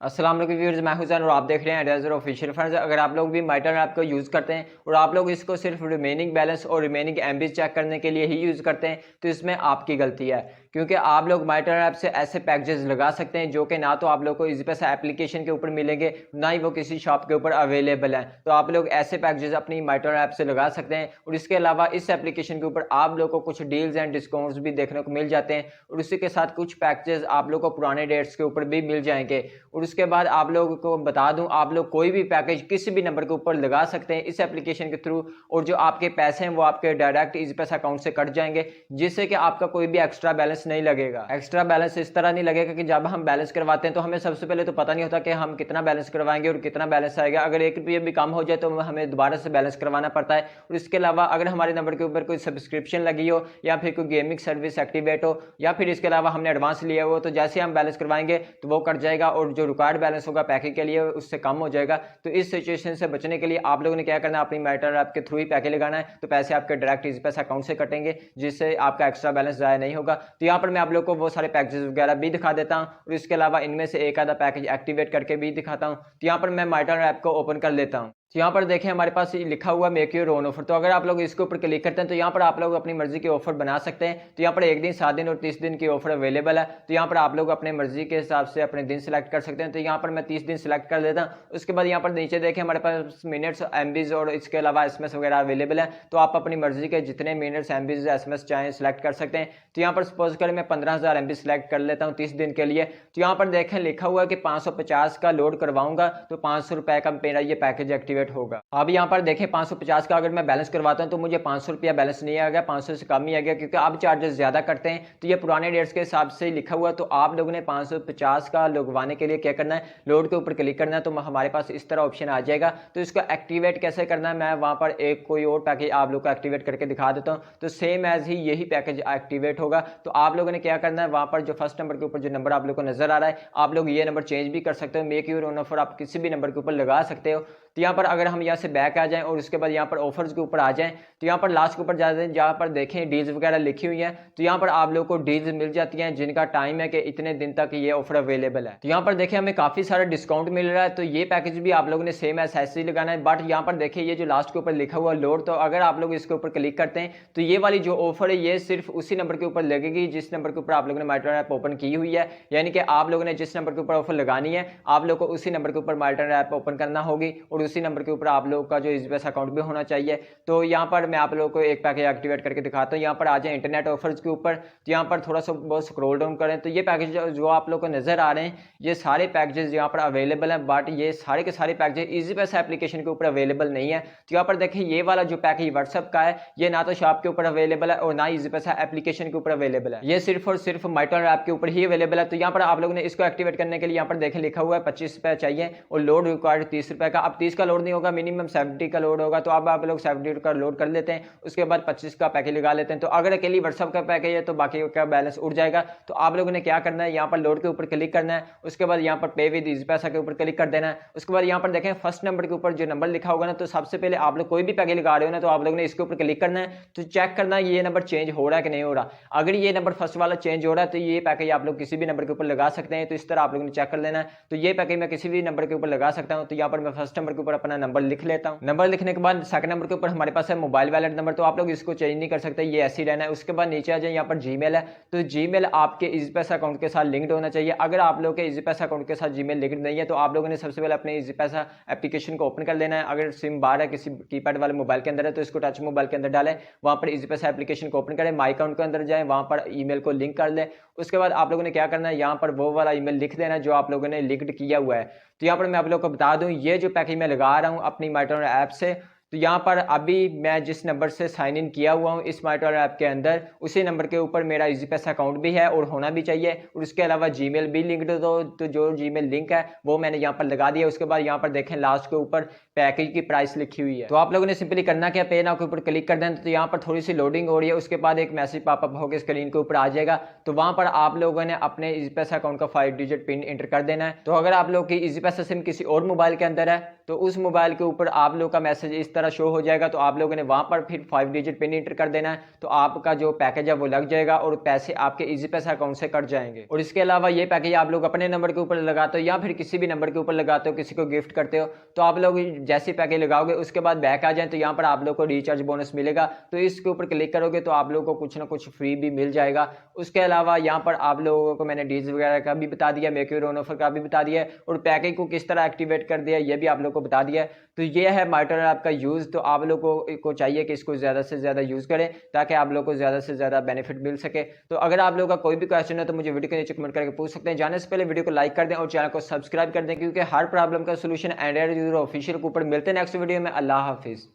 अस्सलाम वालेकुम व्यूअर्स, मैं हुसैन और आप देख रहे हैं रेजर ऑफिशियल। फ्रेंड्स, अगर आप लोग भी माइटर ऐप को यूज़ करते हैं और आप लोग इसको सिर्फ रिमेनिंग बैलेंस और रिमेनिंग एमबी चेक करने के लिए ही यूज़ करते हैं तो इसमें आपकी गलती है, क्योंकि आप लोग माइटर ऐप से ऐसे पैकेजेस लगा सकते हैं जो कि ना तो आप लोग को ईज़ीपैसा एप्लीकेशन के ऊपर मिलेंगे, ना ही वो किसी शॉप के ऊपर अवेलेबल हैं। तो आप लोग ऐसे पैकेजेस अपनी माइटर ऐप से लगा सकते हैं और इसके अलावा इस एप्लीकेशन के ऊपर आप लोग को कुछ डील्स एंड डिस्काउंट्स भी देखने को मिल जाते हैं और उसी के साथ कुछ पैकेजेस आप लोग को पुराने डेट्स के ऊपर भी मिल जाएंगे। और उसके बाद आप लोगों को बता दूं, आप लोग कोई भी पैकेज किसी भी नंबर के ऊपर लगा सकते हैं इस एप्लीकेशन के थ्रू, और जो आपके पैसे हैं वो आपके डायरेक्ट ईज़ीपैसा अकाउंट से कट जाएंगे, जिससे कि आपका कोई भी एक्स्ट्रा बैलेंस नहीं लगेगा। एक्स्ट्रा बैलेंस इस तरह नहीं लगेगा कि जब हम बैलेंस करवाते हैं तो हमें सबसे पहले तो पता नहीं होता कि हम कितना बैलेंस करवाएंगे और कितना बैलेंस आएगा। अगर 1 रुपये भी कम हो जाए तो हमें दोबारा से बैलेंस करवाना पड़ता है। और इसके अलावा अगर हमारे नंबर के ऊपर कोई सब्सक्रिप्शन लगी हो या फिर कोई गेमिंग सर्विस एक्टिवेट हो या फिर इसके अलावा हमने एडवांस लिया हो, तो जैसे हम बैलेंस करवाएंगे तो वो कट जाएगा और जो रिक्वायर्ड बैलेंस होगा पैकेज के लिए उससे कम हो जाएगा। तो इस सिचुएशन से बचने के लिए आप लोगों ने क्या करना है, अपनी माइटर ऐप के थ्रू ही पैकेज लगाना है, तो पैसे आपके डायरेक्ट ईज़ीपैसा अकाउंट से कटेंगे, जिससे आपका एक्स्ट्रा बैलेंस ज़ाया नहीं होगा। तो यहाँ पर मैं आप लोग को वो सारे पैकेजेस वगैरह भी दिखा देता हूँ और इसके अलावा इनमें से एक आधा पैकेज एक्टिवेट करके भी दिखाता हूँ। तो यहाँ पर मैं माइटर ऐप को ओपन कर लेता हूँ। तो यहाँ पर देखें हमारे पास लिखा हुआ मेक योर ओन ऑफर। तो अगर आप लोग इसके ऊपर क्लिक करते हैं तो यहाँ पर आप लोग अपनी मर्जी के ऑफर बना सकते हैं। तो यहाँ पर 1 दिन, 7 दिन और 30 दिन की ऑफर अवेलेबल है। तो यहाँ पर आप लोग अपने मर्जी के हिसाब से अपने दिन सिलेक्ट कर सकते हैं। तो यहाँ पर मैं 30 दिन सिलेक्ट कर देता हूँ। उसके बाद यहाँ पर नीचे देखें हमारे पास मिनट्स, एमबीज और इसके अलावा एसएमएस वगैरह अवेलेबल है। तो आप अपनी मर्जी के जितने मिनट्स, एमबीज, एसएमएस चाहें सिलेक्ट कर सकते हैं। तो यहाँ पर सपोज करें मैं 15,000 एमबी सिलेक्ट कर लेता हूँ 30 दिन के लिए। तो यहाँ पर देखें लिखा हुआ है कि 550 का लोड करवाऊंगा तो 500 रुपए का मेरा ये पैकेज एक्टिवेट होगा। अब यहाँ पर देखें 550 का अगर मैं बैलेंस करवाता हूँ तो मुझे 500 रुपया बैलेंस नहीं आ गया, 500 से कम ही आ गया, क्योंकि अब चार्जेस ज़्यादा करते हैं। तो ये पुराने डेट्स के हिसाब से लिखा हुआ है। तो आप लोगों ने 550 का लगवाने के लिए क्या करना है, लोड के ऊपर क्लिक करना है। तो हमारे पास इस तरह ऑप्शन आ जाएगा। तो इसको एक्टिवेट कैसे करना है, मैं वहाँ पर एक कोई और पैकेज आप लोग को एक्टिवेट करके दिखा देता हूँ। तो सेम एज ही यही पैकेज एक्टिवेट होगा। तो आप लोगों ने क्या करना है, वहाँ पर जो फर्स्ट नंबर के ऊपर जो नंबर आप लोग को नजर आ रहा है, आप लोग ये नंबर चेंज भी कर सकते हो। मेक योर ओन ऑफर आप किसी भी नंबर के ऊपर लगा सकते हो। तो यहाँ पर अगर हम यहाँ से बैक आ जाएं और उसके बाद यहाँ पर ऑफर्स के ऊपर आ जाएं, तो यहाँ पर लास्ट के ऊपर जाते हैं जहाँ पर देखें डील्स वगैरह लिखी हुई हैं। तो यहाँ पर आप लोग को डील्स मिल जाती हैं जिनका टाइम है कि इतने दिन तक ये ऑफर अवेलेबल है। तो यहाँ पर देखें हमें काफी सारा डिस्काउंट मिल रहा है। तो ये पैकेज भी आप लोगों ने सेम ऐसे ही लगाना है। बट यहाँ पर देखिए ये जो लास्ट के ऊपर लिखा हुआ लोड, तो अगर आप लोग इसके ऊपर क्लिक करते हैं तो ये वाली जो ऑफर है ये सिर्फ उसी नंबर के ऊपर लगेगी जिस नंबर के ऊपर आप लोगों ने माइटर ऐप ओपन की हुई है। यानी कि आप लोगों ने जिस नंबर के ऊपर ऑफर लगानी है आप लोग को उसी नंबर के ऊपर माइटर ऐप ओपन करना होगी और उसी नंबर के ऊपर आप लोग का जो ईज़ीपैसा अकाउंट भी होना चाहिए। तो यहाँ पर मैं आप लोगों को एक पैकेज एक्टिवेट करके दिखाता हूँ। यहाँ पर आ जाए इंटरनेट ऑफर्स के ऊपर, तो यहाँ पर थोड़ा सा बहुत स्क्रॉल डाउन करें तो ये पैकेज जो आप लोग को नजर आ रहे हैं ये सारे पैकेजेस यहाँ पर अवेलेबल हैं। बट ये सारे के सारे पैकेजेस ईज़ीपैसा एप्लीकेशन के ऊपर अवेलेबल नहीं है। तो यहाँ पर देखिए ये वाला जो पैकेज व्हाट्सएप का है ये ना तो शॉप के ऊपर अवेलेबल है और ना ईज़ीपैसा एप्लीकेशन के ऊपर अवेलेबल है। ये सिर्फ और सिर्फ माइटर ऐप के ऊपर ही अवेलेबल है। तो यहाँ पर आप लोगों ने इसको एक्टिवेट करने के लिए यहाँ पर देखें लिखा हुआ है 25 रुपये चाहिए और लोड रिक्वायर्ड 30 रुपये का। अब 30 का लोड नहीं होगा, मिनिमम 70 का लोड होगा। तो अब आप लोग 70 का लोड कर लेते हैं, उसके बाद 25 का पैकेज लगा लेते हैं। तो अगर अकेली व्हाट्सएप का पैकेज है तो बाकी का बैलेंस उड़ जाएगा। तो आप लोगों ने क्या करना है, यहाँ पर लोड के ऊपर क्लिक करना है, उसके बाद यहाँ पर पे विद ईज़ीपैसा के ऊपर क्लिक कर देना है। उसके बाद यहाँ पर देखें फर्स्ट नंबर के ऊपर जो नंबर लिखा होगा ना, तो सबसे पहले आप लोग कोई भी पैकेज लगा रहे हो ना तो आप लोगों ने इसके ऊपर क्लिक करना है। तो चेक करना है ये नंबर चेंज हो रहा है कि नहीं हो रहा। अगर ये नंबर फर्स्ट वाला चेंज हो रहा है तो ये पैकेज आप लोग किसी भी नंबर के ऊपर लगा सकते हैं। तो इस तरह आप लोगों ने चेक कर लेना है। तो ये पैकेज मैं किसी भी नंबर के ऊपर लगा सकता हूँ। तो यहाँ पर मैं फर्स्ट नंबर के ऊपर अपना नंबर लिख लेता हूँ। नंबर लिखने के बाद सेकंड नंबर के ऊपर हमारे पास है मोबाइल वैलेट नंबर। तो आप लोग इसको चेंज नहीं कर सकते, ये ऐसे ही रहना है। उसके बाद नीचे आ जाए, यहाँ पर जीमेल है। तो जीमेल आपके ईज़ीपैसा अकाउंट के साथ लिंक्ड होना चाहिए। अगर आप लोग के ईज़ीपैसा अकाउंट के साथ जीमेल लिंक्ड नहीं है तो आप लोगों ने सबसे पहले अपने ईज़ीपैसा एप्लीकेशन को ओपन कर लेना है। अगर सिम बार है किसी कीपैड वाले मोबाइल के अंदर है तो इसको टच मोबाइल के अंदर डालें, वहाँ पर ईज़ीपैसा एप्लीकेशन को ओपन करें, माई अकाउंट के अंदर जाएं, वहाँ पर ईमेल को लिंक कर लें। उसके बाद आप लोगों ने क्या करना है, यहाँ पर वो वाला ईमेल लिख देना जो आप लोगों ने लिंक्ड किया हुआ है। तो यहाँ पर मैं आप लोग को बता दूं, ये जो पैकेज मैं लगा रहा हूँ अपनी माइटर ऐप से, तो यहाँ पर अभी मैं जिस नंबर से साइन इन किया हुआ हूँ इस माइटर ऐप के अंदर, उसी नंबर के ऊपर मेरा ईज़ीपैसा अकाउंट भी है और होना भी चाहिए। और उसके अलावा जीमेल भी लिंक्ड हो, तो जो जीमेल लिंक है वो मैंने यहाँ पर लगा दिया। उसके बाद यहाँ पर देखें लास्ट के ऊपर पैकेज की प्राइस लिखी हुई है। तो आप लोगों ने सिंपली करना क्या, पे नाउ के ऊपर क्लिक कर देना। तो यहाँ पर थोड़ी सी लोडिंग हो रही है, उसके बाद एक मैसेज पॉपअप होकर स्क्रीन के ऊपर आ जाएगा। तो वहाँ पर आप लोगों ने अपने ईज़ीपैसा अकाउंट का 5 डिजिट पिन एंटर कर देना है। तो अगर आप लोग की ईज़ीपैसा सिम किसी और मोबाइल के अंदर है तो उस मोबाइल के ऊपर आप लोग का मैसेज इस तरह शो हो जाएगा। तो आप लोगों ने वहां पर फिर 5 डिजिट पिन इंटर कर देना है, तो आपका जो पैकेज है वो लग जाएगा और पैसे आपके इजी पैसा अकाउंट से कट जाएंगे। और इसके अलावा ये पैकेज आप लोग अपने नंबर के ऊपर लगाते हो या फिर किसी भी नंबर के ऊपर लगाते हो, किसी को गिफ्ट करते हो, तो आप लोग जैसे पैकेज लगाओगे उसके बाद बैक आ जाए तो यहाँ पर आप लोग को रिचार्ज बोनस मिलेगा। तो इसके ऊपर क्लिक करोगे तो आप लोगों को कुछ ना कुछ फ्री भी मिल जाएगा। उसके अलावा यहाँ पर आप लोगों को मैंने डील्स वगैरह का भी बता दिया, मेक योर ओन ऑफर का भी बता दिया है, और पैकेज को किस तरह एक्टिवेट कर दिया ये भी आप लोग को बता दिया है। तो ये है माइटन ऐप का यूज़। तो आप लोगों को चाहिए कि इसको ज़्यादा से ज़्यादा यूज़ करें ताकि आप लोग को ज़्यादा से ज़्यादा बेनिफिट मिल सके। तो अगर आप लोगों का कोई भी क्वेश्चन है तो मुझे वीडियो के नीचे कमेंट करके पूछ सकते हैं। जाने से पहले वीडियो को लाइक कर दें और चैनल को सब्सक्राइब कर दें, क्योंकि हर प्रॉब्लम का सोल्यूशन एंड्रॉइड यूजर ऑफिशियल के ऊपर मिलते हैं नेक्स्ट वीडियो में। अल्लाह हाफिज़।